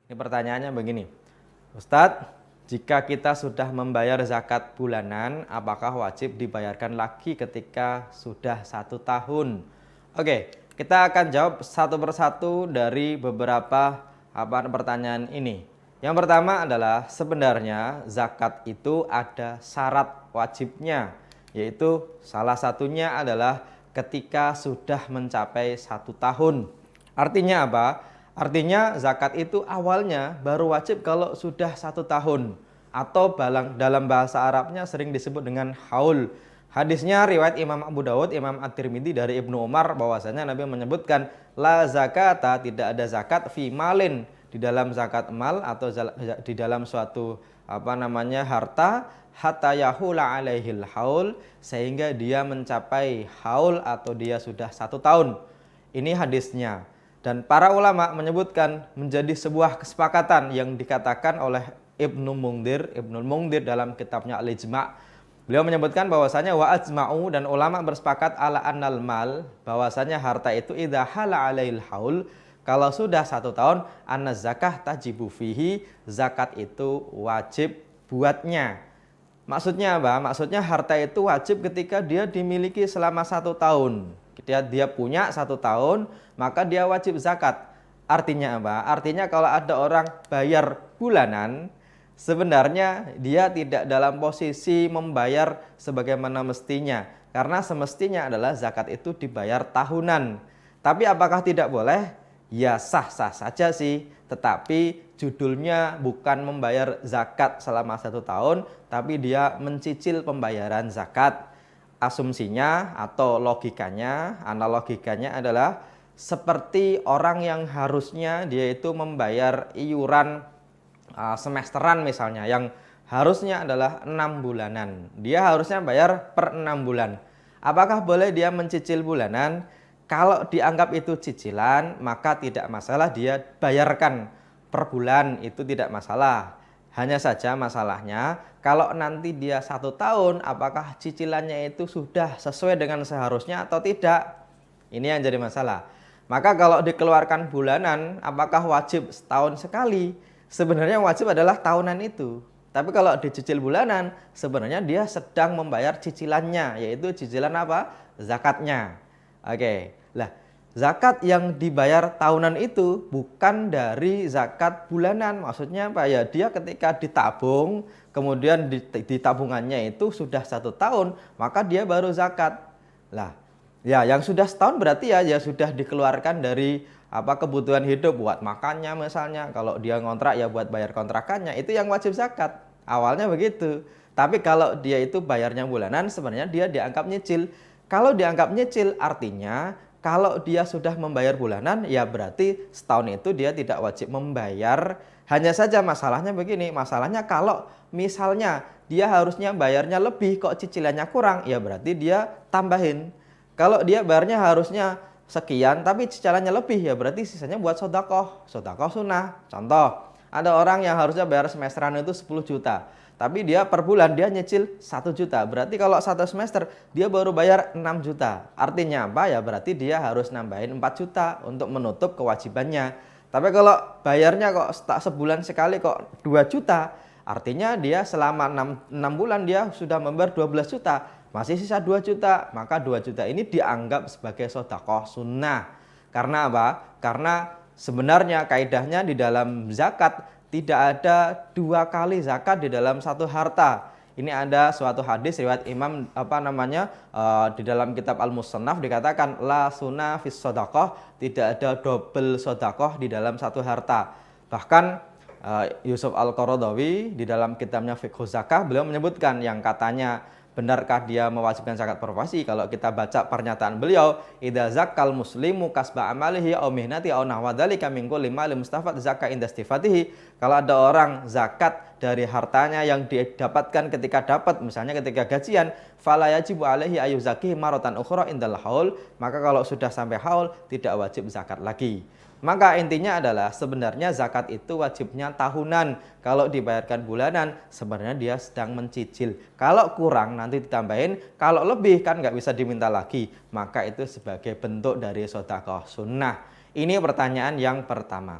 Ini pertanyaannya begini, Ustadz, jika kita sudah membayar zakat bulanan, apakah wajib dibayarkan lagi ketika sudah 1 tahun? Oke, kita akan jawab satu persatu dari beberapa pertanyaan ini. Yang pertama adalah sebenarnya zakat itu ada syarat wajibnya, yaitu salah satunya adalah ketika sudah mencapai 1 tahun. Artinya apa? Artinya zakat itu awalnya baru wajib kalau sudah 1 tahun, atau dalam bahasa Arabnya sering disebut dengan haul. Hadisnya riwayat Imam Abu Dawud, Imam At-Tirmidzi dari Ibnu Umar bahwasanya Nabi menyebutkan la zakata, tidak ada zakat fi malin, di dalam zakat mal atau di dalam suatu harta, hatta yahula alaihil haul, sehingga dia mencapai haul atau dia sudah 1 tahun. Ini hadisnya. Dan para ulama menyebutkan menjadi sebuah kesepakatan yang dikatakan oleh Ibnul Mungdir dalam kitabnya Al-Ijma'. Beliau menyebutkan bahwasanya wa ajma'u, dan ulama bersepakat ala annal mal, bahwasanya harta itu idza hala alail haul, kalau sudah 1 tahun, anna zakah tajibu fihi, zakat itu wajib buatnya. Maksudnya apa? Maksudnya harta itu wajib ketika dia dimiliki selama 1 tahun. Dia punya 1 tahun, maka dia wajib zakat. Artinya apa? Artinya kalau ada orang bayar bulanan, sebenarnya dia tidak dalam posisi membayar sebagaimana mestinya. Karena semestinya adalah zakat itu dibayar tahunan. Tapi apakah tidak boleh? Ya sah-sah saja sih. Tetapi judulnya bukan membayar zakat selama 1 tahun, tapi dia mencicil pembayaran zakat. Asumsinya atau logikanya, analogikanya adalah seperti orang yang harusnya dia itu membayar iuran semesteran misalnya, yang harusnya adalah 6 bulanan. Dia harusnya bayar per 6 bulan. Apakah boleh dia mencicil bulanan? Kalau dianggap itu cicilan, maka tidak masalah dia bayarkan per bulan, itu tidak masalah. Hanya saja masalahnya, kalau nanti dia 1 tahun, apakah cicilannya itu sudah sesuai dengan seharusnya atau tidak? Ini yang jadi masalah. Maka kalau dikeluarkan bulanan, apakah wajib setahun sekali? Sebenarnya wajib adalah tahunan itu. Tapi kalau dicicil bulanan, sebenarnya dia sedang membayar cicilannya, yaitu cicilan apa? Zakatnya. Oke, lah zakat yang dibayar tahunan itu bukan dari zakat bulanan. Maksudnya apa ya? Dia ketika ditabung, kemudian di tabungannya itu sudah 1 tahun, maka dia baru zakat. Lah, ya yang sudah setahun berarti ya sudah dikeluarkan dari kebutuhan hidup, buat makannya misalnya. Kalau dia ngontrak ya buat bayar kontrakannya, itu yang wajib zakat. Awalnya begitu. Tapi kalau dia itu bayarnya bulanan, sebenarnya dia dianggap nyicil. Kalau dianggap nyicil artinya kalau dia sudah membayar bulanan, ya berarti setahun itu dia tidak wajib membayar. Hanya saja masalahnya begini, masalahnya kalau misalnya dia harusnya bayarnya lebih, kok cicilannya kurang, ya berarti dia tambahin. Kalau dia bayarnya harusnya sekian, tapi cicilannya lebih, ya berarti sisanya buat sodakoh sunnah. Contoh, ada orang yang harusnya bayar semesteran itu 10 juta. Tapi dia per bulan dia nyicil 1 juta. Berarti kalau 1 semester dia baru bayar 6 juta. Artinya apa? Ya berarti dia harus nambahin 4 juta untuk menutup kewajibannya. Tapi kalau bayarnya kok sebulan sekali kok 2 juta. Artinya dia selama 6 bulan dia sudah membayar 12 juta. Masih sisa 2 juta. Maka 2 juta ini dianggap sebagai sedekah sunnah. Karena apa? Karena sebenarnya kaidahnya di dalam zakat tidak ada 2 kali zakat di dalam satu harta. Ini ada suatu hadis riwayat Imam di dalam kitab Al-Musannaf dikatakan la sunnah fis shadaqah, tidak ada double sedekah di dalam satu harta. Bahkan Yusuf Al-Qaradawi di dalam kitabnya Fiqh Zakah beliau menyebutkan yang katanya benarkah dia mewajibkan zakat profesi? Kalau kita baca pernyataan beliau, idza zakkal muslimu kasba amalihi aw mihnati aw nahwa dzalika min kulli malin mustafad zakka inda istifatihi. Kalau ada orang zakat dari hartanya yang didapatkan ketika dapat, misalnya ketika gajian, fala yajibu alaihi ayu zakih maratan ukhra indal haul, maka kalau sudah sampai haul tidak wajib zakat lagi. Maka intinya adalah sebenarnya zakat itu wajibnya tahunan. Kalau dibayarkan bulanan sebenarnya dia sedang mencicil. Kalau kurang nanti ditambahin, kalau lebih kan nggak bisa diminta lagi. Maka itu sebagai bentuk dari sedekah sunnah. Ini pertanyaan yang pertama.